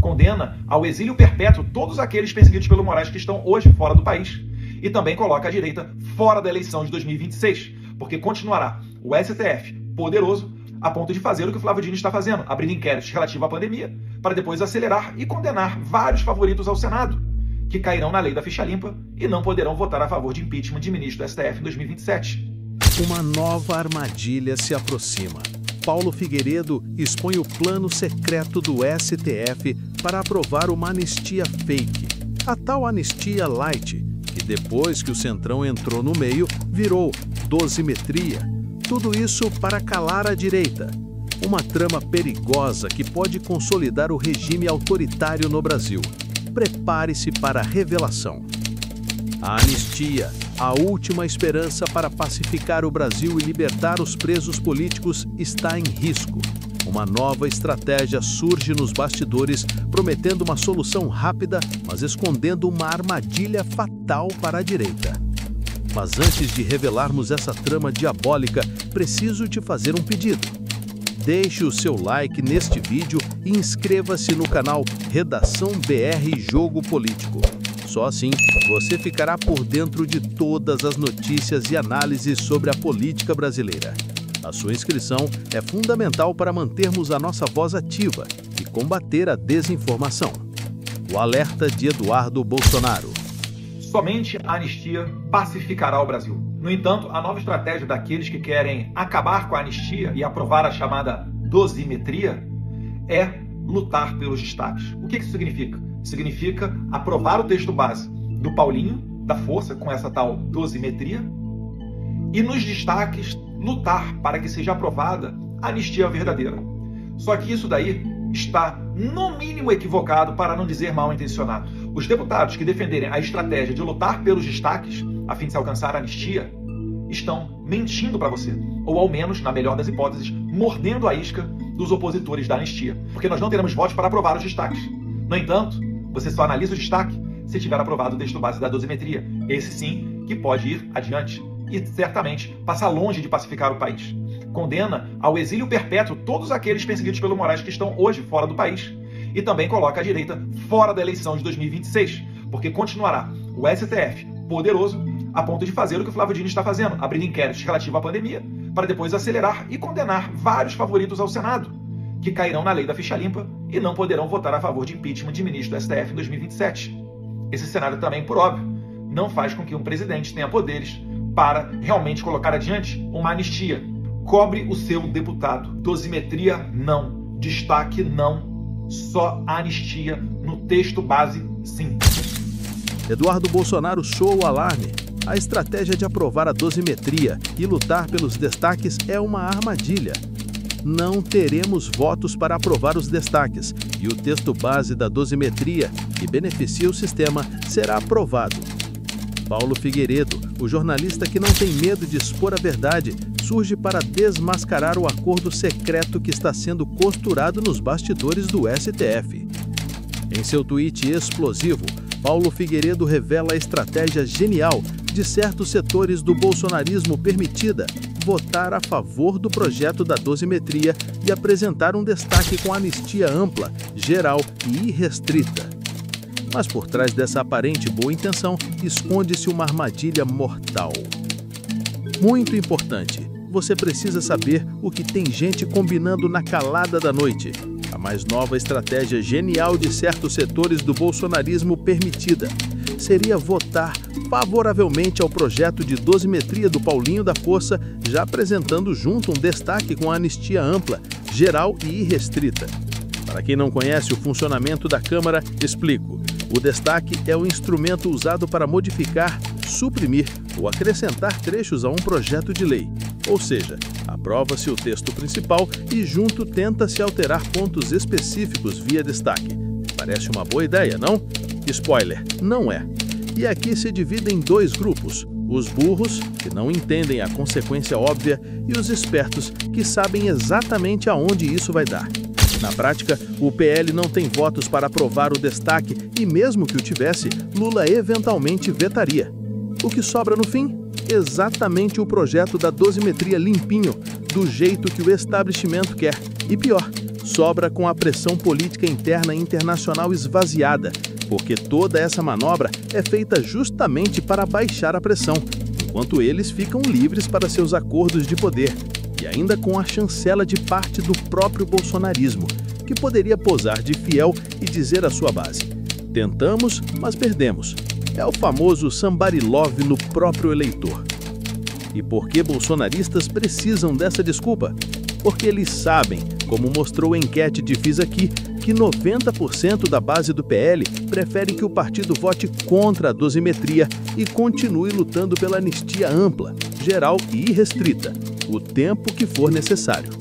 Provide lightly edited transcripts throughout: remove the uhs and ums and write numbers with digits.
condena ao exílio perpétuo todos aqueles perseguidos pelo Moraes que estão hoje fora do país e também coloca a direita fora da eleição de 2026, porque continuará o STF poderoso a ponto de fazer o que o Flávio Dino está fazendo, abrindo inquéritos relativos à pandemia, para depois acelerar e condenar vários favoritos ao Senado, que cairão na lei da ficha limpa e não poderão votar a favor de impeachment de ministro do STF em 2027. Uma nova armadilha se aproxima. Paulo Figueiredo expõe o plano secreto do STF para aprovar uma anistia fake, a tal anistia light, que depois que o Centrão entrou no meio, virou dosimetria. Tudo isso para calar a direita. Uma trama perigosa que pode consolidar o regime autoritário no Brasil. Prepare-se para a revelação. A anistia, a última esperança para pacificar o Brasil e libertar os presos políticos, está em risco. Uma nova estratégia surge nos bastidores, prometendo uma solução rápida, mas escondendo uma armadilha fatal para a direita. Mas antes de revelarmos essa trama diabólica, preciso te fazer um pedido. Deixe o seu like neste vídeo e inscreva-se no canal Redação BR Jogo Político. Só assim, você ficará por dentro de todas as notícias e análises sobre a política brasileira. A sua inscrição é fundamental para mantermos a nossa voz ativa e combater a desinformação. O alerta de Eduardo Bolsonaro. Somente a anistia pacificará o Brasil. No entanto, a nova estratégia daqueles que querem acabar com a anistia e aprovar a chamada dosimetria é lutar pelos destaques. O que isso significa? Significa aprovar o texto base do Paulinho, da Força, com essa tal dosimetria, e nos destaques lutar para que seja aprovada a anistia verdadeira. Só que isso daí está, no mínimo, equivocado, para não dizer mal intencionado. Os deputados que defenderem a estratégia de lutar pelos destaques, a fim de se alcançar a anistia, estão mentindo para você. Ou, ao menos, na melhor das hipóteses, mordendo a isca dos opositores da anistia. Porque nós não teremos votos para aprovar os destaques. No entanto, você só analisa o destaque se tiver aprovado o texto base da dosimetria. Esse sim que pode ir adiante e, certamente, passar longe de pacificar o país. Condena ao exílio perpétuo todos aqueles perseguidos pelo Moraes que estão hoje fora do país e também coloca a direita fora da eleição de 2026, porque continuará o STF poderoso a ponto de fazer o que o Flávio Dino está fazendo, abrindo inquéritos relativos à pandemia, para depois acelerar e condenar vários favoritos ao Senado, que cairão na lei da ficha limpa e não poderão votar a favor de impeachment de ministro do STF em 2027. Esse cenário também, por óbvio, não faz com que um presidente tenha poderes para realmente colocar adiante uma anistia. Cobre o seu deputado. Dosimetria, não. Destaque, não. Só anistia no texto base, sim. Eduardo Bolsonaro soa o alarme. A estratégia de aprovar a dosimetria e lutar pelos destaques é uma armadilha. Não teremos votos para aprovar os destaques e o texto base da dosimetria, que beneficia o sistema, será aprovado. Paulo Figueiredo, o jornalista que não tem medo de expor a verdade, surge para desmascarar o acordo secreto que está sendo costurado nos bastidores do STF. Em seu tweet explosivo, Paulo Figueiredo revela a estratégia genial de certos setores do bolsonarismo permitida votar a favor do projeto da dosimetria e apresentar um destaque com anistia ampla, geral e irrestrita. Mas por trás dessa aparente boa intenção, esconde-se uma armadilha mortal. Muito importante, você precisa saber o que tem gente combinando na calada da noite. A mais nova estratégia genial de certos setores do bolsonarismo permitida seria votar favoravelmente ao projeto de dosimetria do Paulinho da Força, já apresentando junto um destaque com anistia ampla, geral e irrestrita. Para quem não conhece o funcionamento da Câmara, explico. O destaque é o instrumento usado para modificar, suprimir ou acrescentar trechos a um projeto de lei. Ou seja, aprova-se o texto principal e junto tenta-se alterar pontos específicos via destaque. Parece uma boa ideia, não? Spoiler, não é. E aqui se divide em dois grupos: os burros, que não entendem a consequência óbvia, e os espertos, que sabem exatamente aonde isso vai dar. Na prática, o PL não tem votos para aprovar o destaque e, mesmo que o tivesse, Lula eventualmente vetaria. O que sobra no fim? Exatamente o projeto da dosimetria limpinho, do jeito que o establishment quer. E pior, sobra com a pressão política interna e internacional esvaziada, porque toda essa manobra é feita justamente para baixar a pressão, enquanto eles ficam livres para seus acordos de poder, e ainda com a chancela de parte do próprio bolsonarismo, que poderia posar de fiel e dizer à sua base: tentamos, mas perdemos. É o famoso somebody love no próprio eleitor. E por que bolsonaristas precisam dessa desculpa? Porque eles sabem, como mostrou a enquete de Fiz Aqui, que 90% da base do PL prefere que o partido vote contra a dosimetria e continue lutando pela anistia ampla, geral e irrestrita, o tempo que for necessário.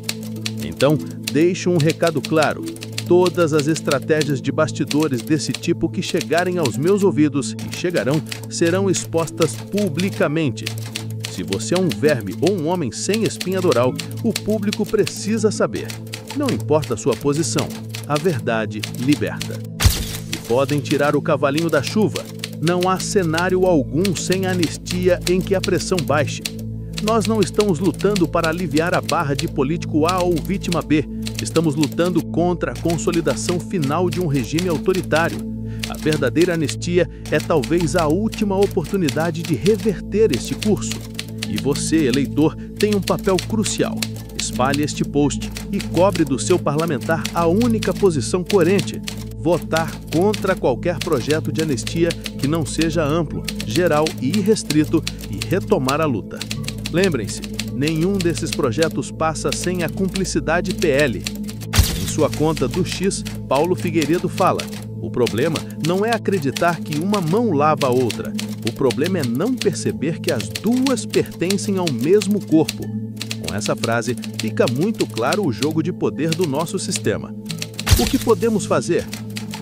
Então, deixo um recado claro: todas as estratégias de bastidores desse tipo que chegarem aos meus ouvidos, e chegarão, serão expostas publicamente. Se você é um verme ou um homem sem espinha dorsal, o público precisa saber. Não importa a sua posição, a verdade liberta. E podem tirar o cavalinho da chuva. Não há cenário algum sem anistia em que a pressão baixe. Nós não estamos lutando para aliviar a barra de político A ou vítima B. Estamos lutando contra a consolidação final de um regime autoritário. A verdadeira anistia é talvez a última oportunidade de reverter este curso. E você, eleitor, tem um papel crucial. Espalhe este post e cobre do seu parlamentar a única posição coerente: votar contra qualquer projeto de anistia que não seja amplo, geral e irrestrito, e retomar a luta. Lembrem-se, nenhum desses projetos passa sem a cumplicidade PL. Em sua conta do X, Paulo Figueiredo fala: o problema não é acreditar que uma mão lava a outra. O problema é não perceber que as duas pertencem ao mesmo corpo. Com essa frase, fica muito claro o jogo de poder do nosso sistema. O que podemos fazer?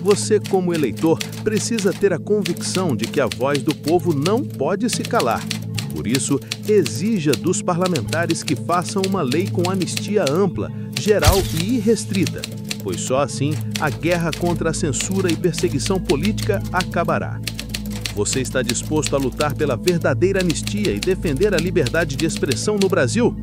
Você, como eleitor, precisa ter a convicção de que a voz do povo não pode se calar. Por isso, exija dos parlamentares que façam uma lei com anistia ampla, geral e irrestrita, pois só assim a guerra contra a censura e perseguição política acabará. Você está disposto a lutar pela verdadeira anistia e defender a liberdade de expressão no Brasil?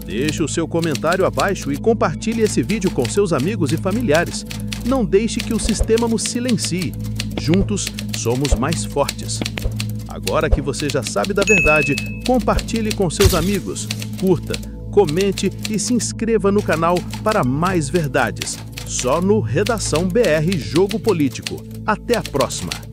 Deixe o seu comentário abaixo e compartilhe esse vídeo com seus amigos e familiares. Não deixe que o sistema nos silencie. Juntos, somos mais fortes. Agora que você já sabe da verdade, compartilhe com seus amigos, curta, comente e se inscreva no canal para mais verdades. Só no Redação BR Jogo Político. Até a próxima!